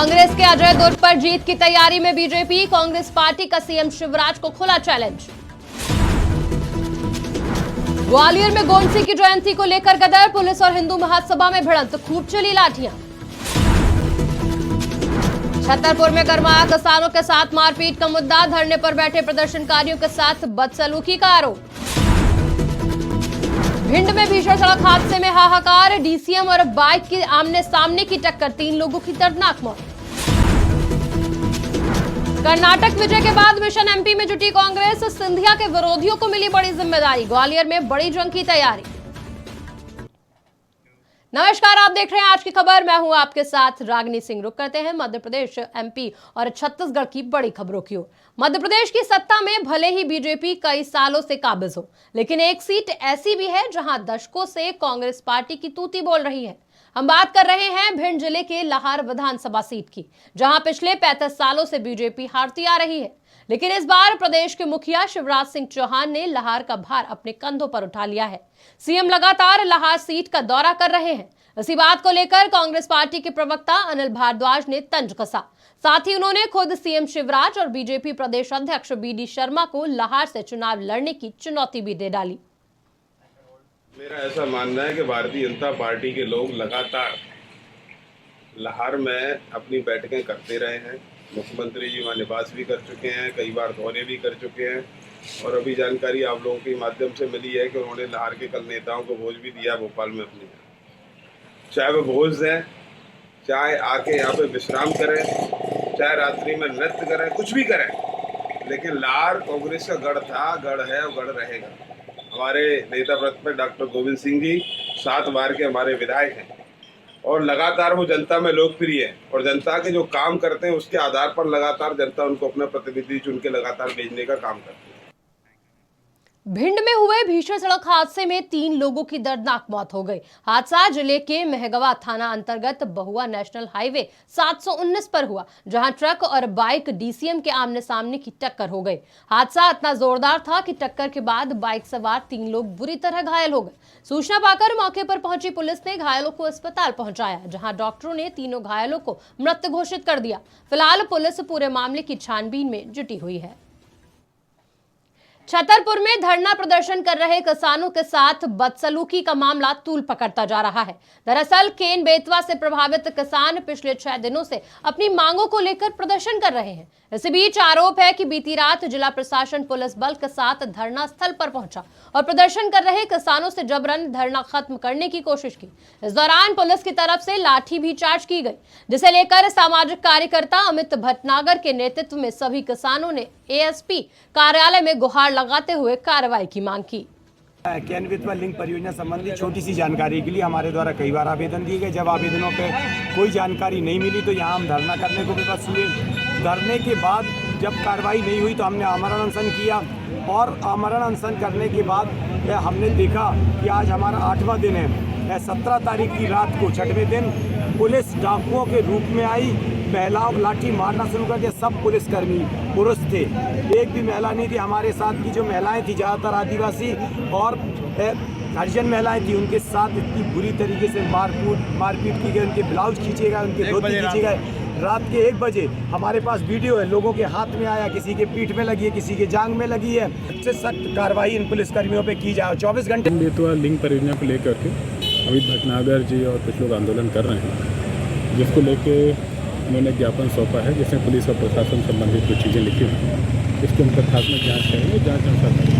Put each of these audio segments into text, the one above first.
कांग्रेस के अजय दुर्ग पर जीत की तैयारी में बीजेपी। कांग्रेस पार्टी का सीएम शिवराज को खुला चैलेंज। ग्वालियर में गोंडसी की जयंती को लेकर गदर, पुलिस और हिंदू महासभा में भिड़ंत, खूब चली लाठियां। छतरपुर में गरमाया किसानों के साथ मारपीट का मुद्दा, धरने पर बैठे प्रदर्शनकारियों के साथ बदसलूकी का आरोप। भिंड में भीषण सड़क हादसे में हाहाकार, डीसीएम और बाइक की आमने सामने की टक्कर, 3 लोगों की दर्दनाक मौत। कर्नाटक विजय के बाद मिशन एमपी में जुटी कांग्रेस, सिंधिया के विरोधियों को मिली बड़ी जिम्मेदारी, ग्वालियर में बड़ी जंग की तैयारी। नमस्कार, आप देख रहे हैं आज की खबर। मैं हूं आपके साथ रागिनी सिंह। रुक करते हैं मध्य प्रदेश, एमपी और छत्तीसगढ़ की बड़ी खबरों की ओर। मध्य प्रदेश की सत्ता में भले ही बीजेपी कई सालों से काबिज हो, लेकिन एक सीट ऐसी भी है जहां दशकों से कांग्रेस पार्टी की तूती बोल रही है। हम बात कर रहे हैं भिंड जिले के लाहार विधानसभा सीट की, जहां पिछले 35 सालों से बीजेपी हारती आ रही है। लेकिन इस बार प्रदेश के मुखिया शिवराज सिंह चौहान ने लाहार का भार अपने कंधों पर उठा लिया है। सीएम लगातार लाहार सीट का दौरा कर रहे हैं। इसी बात को लेकर कांग्रेस पार्टी के प्रवक्ता अनिल भारद्वाज ने तंज कसा। साथ ही उन्होंने खुद सीएम शिवराज और बीजेपी प्रदेश अध्यक्ष बीडी शर्मा को लाहार से चुनाव लड़ने की चुनौती भी दे डाली। मेरा ऐसा मानना है कि भारतीय जनता पार्टी के लोग लगातार लाहौर में अपनी बैठकें करते रहे हैं। मुख्यमंत्री जी वहाँ निवास भी कर चुके हैं, कई बार दौरे भी कर चुके हैं, और अभी जानकारी आप लोगों के माध्यम से मिली है कि उन्होंने लाहौर के कल नेताओं को भोज भी दिया भोपाल में अपने। चाहे वो भोज दें, चाहे आके यहाँ पे विश्राम करें, चाहे रात्रि में नृत्य करें, कुछ भी करें, लेकिन लाहौर कांग्रेस का गढ़ था, गढ़ है और गढ़ रहेगा। हमारे नेता प्रतिपक्ष डॉक्टर गोविंद सिंह जी 7 बार के हमारे विधायक हैं और लगातार वो जनता में लोकप्रिय है, और जनता के जो काम करते हैं उसके आधार पर लगातार जनता उनको अपना प्रतिनिधि चुन के लगातार भेजने का काम करती है। भिंड में हुए भीषण सड़क हादसे में 3 लोगों की दर्दनाक मौत हो गई। हादसा जिले के महगवा थाना अंतर्गत बहुआ नेशनल हाईवे 719 पर हुआ, जहां ट्रक और बाइक डीसीएम के आमने सामने की टक्कर हो गई। हादसा इतना जोरदार था कि टक्कर के बाद बाइक सवार 3 लोग बुरी तरह घायल हो गए। सूचना पाकर मौके पर पहुंची पुलिस ने घायलों को अस्पताल पहुंचाया, जहां डॉक्टरों ने तीनों घायलों को मृत घोषित कर दिया। फिलहाल पुलिस पूरे मामले की छानबीन में जुटी हुई है। छतरपुर में धरना प्रदर्शन कर रहे किसानों के साथ बदसलूकी का मामला तूल पकड़ता जा रहा है। दरअसल केन बेतवा से प्रभावित किसान पिछले 6 दिनों से अपनी मांगों को लेकर प्रदर्शन कर रहे हैं। इसी बीच आरोप है कि बीती रात जिला प्रशासन पुलिस बल के साथ धरना स्थल पर पहुंचा और प्रदर्शन कर रहे किसानों से जबरन धरना खत्म करने की कोशिश की। इस दौरान पुलिस की तरफ से लाठी भी चार्ज की गई, जिसे लेकर सामाजिक कार्यकर्ता अमित भटनागर के नेतृत्व में सभी किसानों ने एएसपी कार्यालय में गुहार लगाते हुए कार्रवाई की मांग की। केन बेतवा लिंक परियोजना संबंधी छोटी सी जानकारी के लिए हमारे द्वारा कई बार आवेदन दिए गए। जब आवेदनों पे कोई जानकारी नहीं मिली तो यहाँ हम धरना करने को विवश हुए। धरने के बाद जब कार्रवाई नहीं हुई तो हमने आमरण अनशन किया, और आमरण अनशन करने के बाद हमने देखा कि आज हमारा 8वां दिन है। 17 तारीख की रात को 6वें दिन पुलिस डाकुओं के रूप में आई, महिलाओं को लाठी मारना शुरू कर दिया। सब पुलिसकर्मी पुरुष थे, एक भी महिला नहीं थी। हमारे साथ की जो महिलाएं थी ज़्यादातर आदिवासी और हरिजन महिलाएं थी, उनके साथ इतनी बुरी तरीके से मारपीट की गई। उनके ब्लाउज खींचे गए, उनके धोती खींचे गए। रात के 1 बजे हमारे पास वीडियो है, लोगों के हाथ में आया, किसी के पीठ में लगी है, किसी के जांग में लगी है। सबसे सख्त कार्रवाई इन पुलिसकर्मियों पे की जाए। 24 घंटे बेतवा लिंक परियोजना को लेकर के अमित भटनागर जी और कुछ लोग आंदोलन कर रहे हैं, जिसको लेके उन्होंने ज्ञापन सौंपा है, जिसमें पुलिस और प्रशासन संबंधित कुछ चीज़ें लिखी हुई। इसके हम तथ्यात्मक जाँच करेंगे, जाँच अनुसार।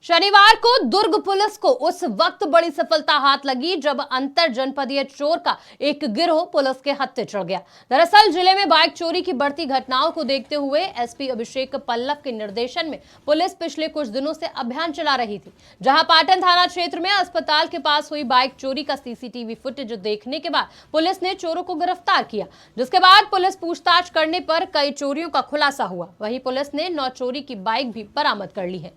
शनिवार को दुर्ग पुलिस को उस वक्त बड़ी सफलता हाथ लगी जब अंतर जनपदीय चोर का एक गिरोह पुलिस के हत्थे चढ़ गया। दरअसल जिले में बाइक चोरी की बढ़ती घटनाओं को देखते हुए एसपी अभिषेक पल्लव के निर्देशन में पुलिस पिछले कुछ दिनों से अभियान चला रही थी, जहां पाटन थाना क्षेत्र में अस्पताल के पास हुई बाइक चोरी का सीसीटीवी फुटेज देखने के बाद पुलिस ने चोरों को गिरफ्तार किया, जिसके बाद पुलिस पूछताछ करने पर कई चोरियों का खुलासा हुआ। वहीं पुलिस ने 9 चोरी की बाइक भी बरामद कर ली है।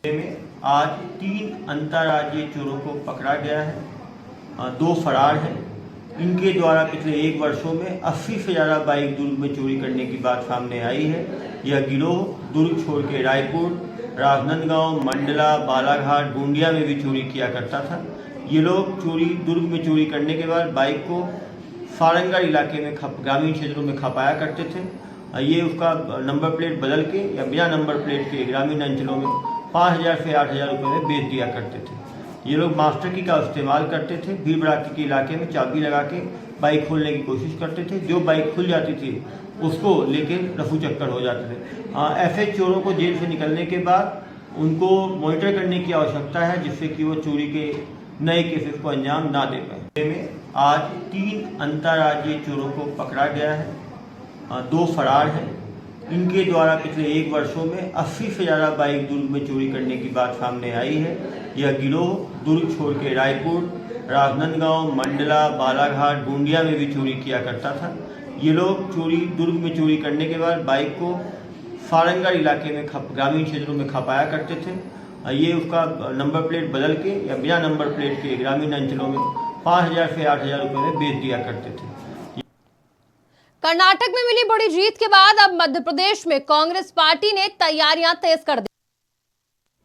में आज 3 अंतर्राज्यीय चोरों को पकड़ा गया है। 2 फरार हैं। इनके द्वारा पिछले 1 वर्षों में 80 से ज़्यादा बाइक दुर्ग में चोरी करने की बात सामने आई है। यह गिरोह दुर्ग छोड़ के रायपुर, राजनांदगांव, मंडला, बालाघाट, गोंदिया में भी चोरी किया करता था। ये लोग दुर्ग में चोरी करने के बाद बाइक को सारंगगढ़ इलाके में ग्रामीण क्षेत्रों में खपाया करते थे। ये उसका नंबर प्लेट बदल के या बिना नंबर प्लेट के ग्रामीण अंचलों में 5,000 से 8,000 रुपये में बेच दिया करते थे। ये लोग मास्टर की का इस्तेमाल करते थे, भीड़ भड़ाके के इलाके में चाबी लगा के बाइक खोलने की कोशिश करते थे। जो बाइक खुल जाती थी उसको लेके रफू चक्कर हो जाते थे। ऐसे चोरों को जेल से निकलने के बाद उनको मॉनिटर करने की आवश्यकता है, जिससे कि वो चोरी के नए केसेस को अंजाम ना दे पाए। में आज 3 अंतर्राज्यीय चोरों को पकड़ा गया है, 2 फरार हैं। इनके द्वारा पिछले 1 वर्षों में 80 से ज़्यादा बाइक दुर्ग में चोरी करने की बात सामने आई है। यह गिरोह दुर्ग छोड़ के रायपुर, राजनांदगांव, मंडला, बालाघाट, गोंदिया में भी चोरी किया करता था। ये लोग दुर्ग में चोरी करने के बाद बाइक को सारंगगढ़ इलाके में ग्रामीण क्षेत्रों में खपाया करते थे। ये उसका नंबर प्लेट बदल के या बिना नंबर प्लेट के ग्रामीण अंचलों में 5,000 से 8,000 रुपये में बेच दिया करते थे। कर्नाटक में मिली बड़ी जीत के बाद अब मध्य प्रदेश में कांग्रेस पार्टी ने तैयारियां तेज कर दी।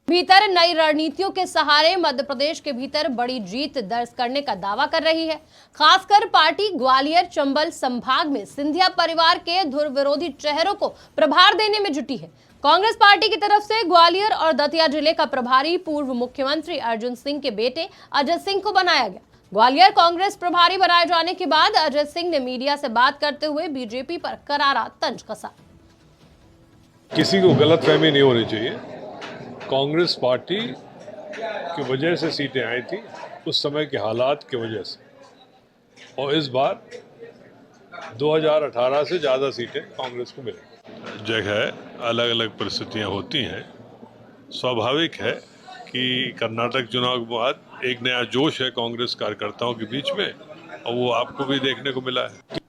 भीतर नई रणनीतियों के सहारे मध्य प्रदेश के भीतर बड़ी जीत दर्ज करने का दावा कर रही है। खासकर पार्टी ग्वालियर चंबल संभाग में सिंधिया परिवार के धुर विरोधी चेहरों को प्रभार देने में जुटी है। कांग्रेस पार्टी की तरफ से ग्वालियर और दतिया जिले का प्रभारी पूर्व मुख्यमंत्री अर्जुन सिंह के बेटे अजय सिंह को बनाया गया। ग्वालियर कांग्रेस प्रभारी बनाए जाने के बाद अजय सिंह ने मीडिया से बात करते हुए बीजेपी पर करारा तंज कसा। किसी को गलतफहमी नहीं होनी चाहिए। कांग्रेस पार्टी की वजह से सीटें आई थी, उस समय के हालात की वजह से, और इस बार 2018 से ज़्यादा सीटें कांग्रेस को मिलेंगी। जगह अलग अलग परिस्थितियां होती हैं, स्वाभाविक है कि कर्नाटक चुनाव के बाद एक नया जोश है कांग्रेस कार्यकर्ताओं के बीच में, और वो आपको भी देखने को मिला है।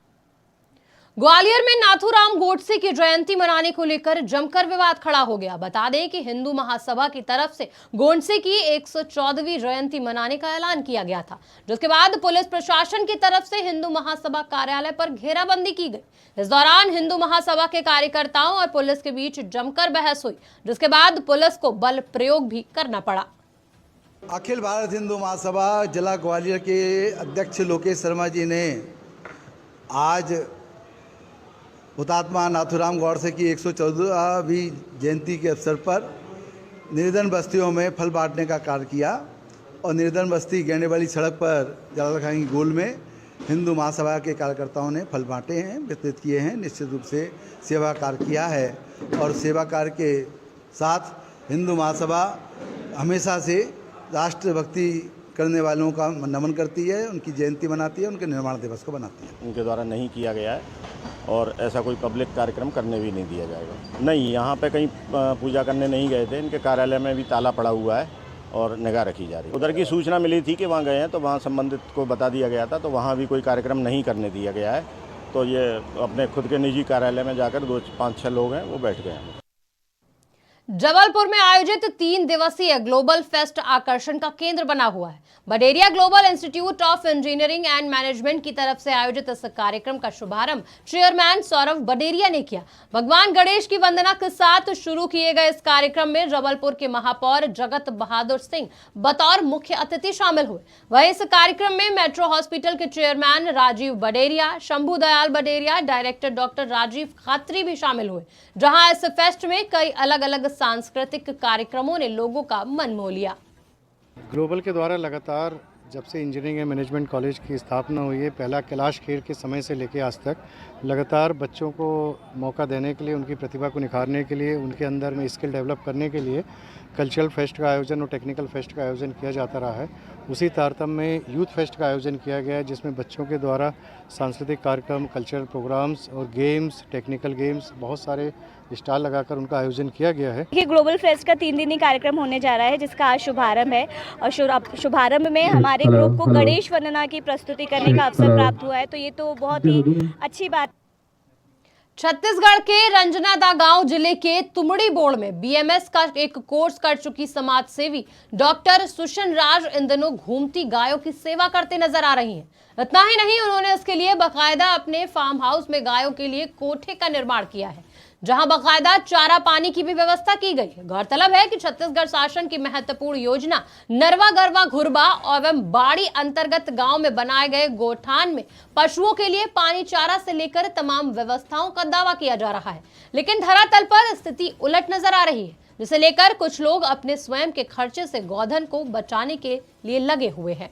ग्वालियर में नाथूराम गोडसे की जयंती मनाने को लेकर जमकर विवाद खड़ा हो गया। बता दें कि हिंदू महासभा की तरफ से गोडसे की 114वीं जयंती मनाने का ऐलान किया गया था, जिसके बाद पुलिस प्रशासन की तरफ से हिंदू महासभा कार्यालय पर घेराबंदी की गई। इस दौरान हिंदू महासभा के कार्यकर्ताओं और पुलिस के बीच जमकर बहस हुई, जिसके बाद पुलिस को बल प्रयोग भी करना पड़ा। अखिल भारत हिंदू महासभा जिला ग्वालियर के अध्यक्ष लोकेश शर्मा जी ने आज हुतात्मा नाथूराम गोडसे की 114वीं जयंती के अवसर पर निर्धन बस्तियों में फल बांटने का कार्य किया, और निर्धन बस्ती गेंडे वाली सड़क पर जलालखानी गोल में हिंदू महासभा के कार्यकर्ताओं ने फल बांटे हैं, वितरित किए हैं। निश्चित रूप से सेवा कार्य किया है, और सेवा कार्य के साथ हिंदू महासभा हमेशा से राष्ट्रभक्ति करने वालों का नमन करती है, उनकी जयंती मनाती है, उनके निर्माण दिवस को बनाती है। उनके द्वारा नहीं किया गया है, और ऐसा कोई पब्लिक कार्यक्रम करने भी नहीं दिया जाएगा। नहीं, यहाँ पे कहीं पूजा करने नहीं गए थे। इनके कार्यालय में भी ताला पड़ा हुआ है और निगाह रखी जा रही है। उधर की सूचना मिली थी कि वहाँ गए हैं, तो वहाँ संबंधित को बता दिया गया था, तो वहाँ भी कोई कार्यक्रम नहीं करने दिया गया है। तो ये अपने खुद के निजी कार्यालय में जाकर 5-6 लोग हैं वो बैठ गए हैं। जबलपुर में आयोजित 3 दिवसीय ग्लोबल फेस्ट आकर्षण का केंद्र बना हुआ है। Baderia global institute of engineering and management की तरफ से आयोजित इस कार्यक्रम का शुभारंभ चेयरमैन सौरभ बडेरिया ने किया। भगवान गणेश की वंदना के साथ शुरू किए गए इस कार्यक्रम में जबलपुर के महापौर जगत बहादुर सिंह बतौर मुख्य अतिथि शामिल हुए। वहीं इस कार्यक्रम में मेट्रो हॉस्पिटल के chairman Rajeev Baderia, Shambhu Dayal Baderia, director doctor Rajeev Khatri भी शामिल हुए। जहां इस फेस्ट में कई अलग अलग सांस्कृतिक कार्यक्रमों ने लोगों का मन मोह लिया। ग्लोबल के द्वारा लगातार जब से इंजीनियरिंग एंड मैनेजमेंट कॉलेज की स्थापना हुई है, पहला कैलाश खेर के समय से लेकर आज तक लगातार बच्चों को मौका देने के लिए, उनकी प्रतिभा को निखारने के लिए, उनके अंदर में स्किल डेवलप करने के लिए कल्चरल फेस्ट का आयोजन और टेक्निकल फेस्ट का आयोजन किया जाता रहा है। उसी तारतम्य में यूथ फेस्ट का आयोजन किया गया है, जिसमें बच्चों के द्वारा सांस्कृतिक कार्यक्रम, कल्चरल प्रोग्राम्स और गेम्स, टेक्निकल गेम्स, बहुत सारे स्टॉल लगाकर उनका आयोजन किया गया है। ये ग्लोबल फेस्ट का 3 दिनी कार्यक्रम होने जा रहा है, जिसका आज शुभारंभ है, और शुभारंभ में हमारे ग्रुप को गणेश वंदना की प्रस्तुति करने का अवसर प्राप्त हुआ है। तो ये तो बहुत ही अच्छी बात। छत्तीसगढ़ के रंजनादा गांव जिले के तुमड़ी बोड़ में बीएमएस का एक कोर्स कर चुकी समाज सेवी डॉक्टर सुशन राज इन दिनों घूमती गायों की सेवा करते नजर आ रही हैं। इतना ही नहीं, उन्होंने इसके लिए बाकायदा अपने फार्म हाउस में गायों के लिए कोठे का निर्माण किया है, जहां बाकायदा चारा पानी की भी व्यवस्था की गई है। गौरतलब है कि छत्तीसगढ़ शासन की महत्वपूर्ण योजना नरवा गरवा घुरबा एवं बाड़ी अंतर्गत गांव में बनाए गए गोठान में पशुओं के लिए पानी चारा से लेकर तमाम व्यवस्थाओं का दावा किया जा रहा है, लेकिन धरातल पर स्थिति उलट नजर आ रही है, जिसे लेकर कुछ लोग अपने स्वयं के खर्चे से गौधन को बचाने के लिए लगे हुए हैं।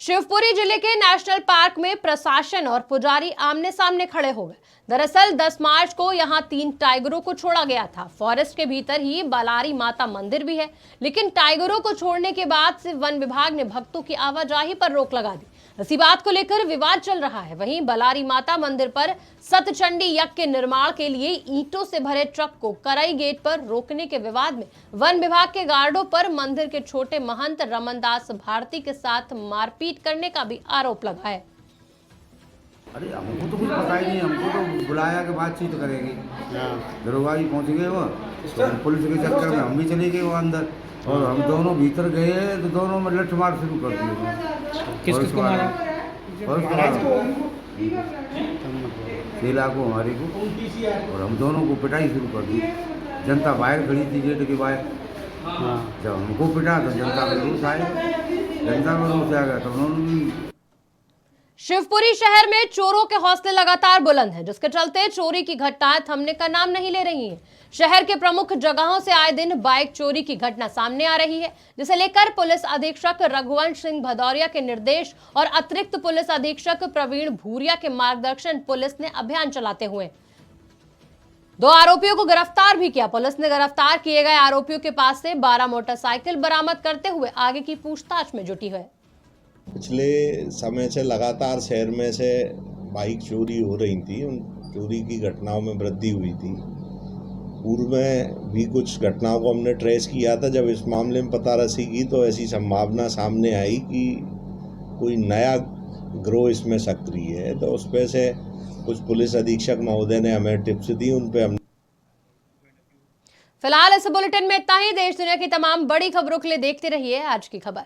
शिवपुरी जिले के नेशनल पार्क में प्रशासन और पुजारी आमने सामने खड़े हो गए। दरअसल 10 मार्च को यहां 3 टाइगरों को छोड़ा गया था। फॉरेस्ट के भीतर ही बालारी माता मंदिर भी है, लेकिन टाइगरों को छोड़ने के बाद से वन विभाग ने भक्तों की आवाजाही पर रोक लगा दी। इसी बात को लेकर विवाद चल रहा है। वहीं बालारी माता मंदिर पर सतचंडी यज्ञ के निर्माण के लिए ईंटों से भरे ट्रक को करई गेट पर रोकने के विवाद में वन विभाग के गार्डों पर मंदिर के छोटे महंत रमनदास भारती के साथ मारपीट करने का भी आरोप लगा है। अरे हमको तो कुछ पता ही नहीं, हमको तो बुलाया के बातचीत करेंगे। दरोगा जी पहुँच गए वो, तो पुलिस के चक्कर में हम भी चले गए वो अंदर, और हम दोनों भीतर गए तो दोनों में लठ मार शुरू कर दिए। किसको मारा? को हमारे को, और हम दोनों को पिटाई शुरू कर दी। जनता बाहर खड़ी थी गेट के बाहर। जब हमको पिटा तो जनता में रोष आया, जनता में रोष आ गया तो उन्होंने भी। शिवपुरी शहर में चोरों के हौसले लगातार बुलंद हैं, जिसके चलते चोरी की घटनाएं थमने का नाम नहीं ले रही हैं। शहर के प्रमुख जगहों से आए दिन बाइक चोरी की घटना सामने आ रही है, जिसे लेकर पुलिस अधीक्षक रघुवंश सिंह भदौरिया के निर्देश और अतिरिक्त पुलिस अधीक्षक प्रवीण भूरिया के मार्गदर्शन पुलिस ने अभियान चलाते हुए 2 आरोपियों को गिरफ्तार भी किया। पुलिस ने गिरफ्तार किए गए आरोपियों के पास से 12 मोटरसाइकिल बरामद करते हुए आगे की पूछताछ में जुटी है। पिछले समय से लगातार शहर में से बाइक चोरी हो रही थी। उन चोरी की घटनाओं में वृद्धि हुई थी। पूर्व में भी कुछ घटनाओं को हमने ट्रेस किया था। जब इस मामले में पता रसी की तो ऐसी संभावना सामने आई कि कोई नया गिरोह इसमें सक्रिय है, तो उस पर से कुछ पुलिस अधीक्षक महोदय ने हमें टिप्स दी, उन पे हम। फिलहाल इस बुलेटिन में इतना ही। देश दुनिया की तमाम बड़ी खबरों के लिए देखते रहिए आज की खबर।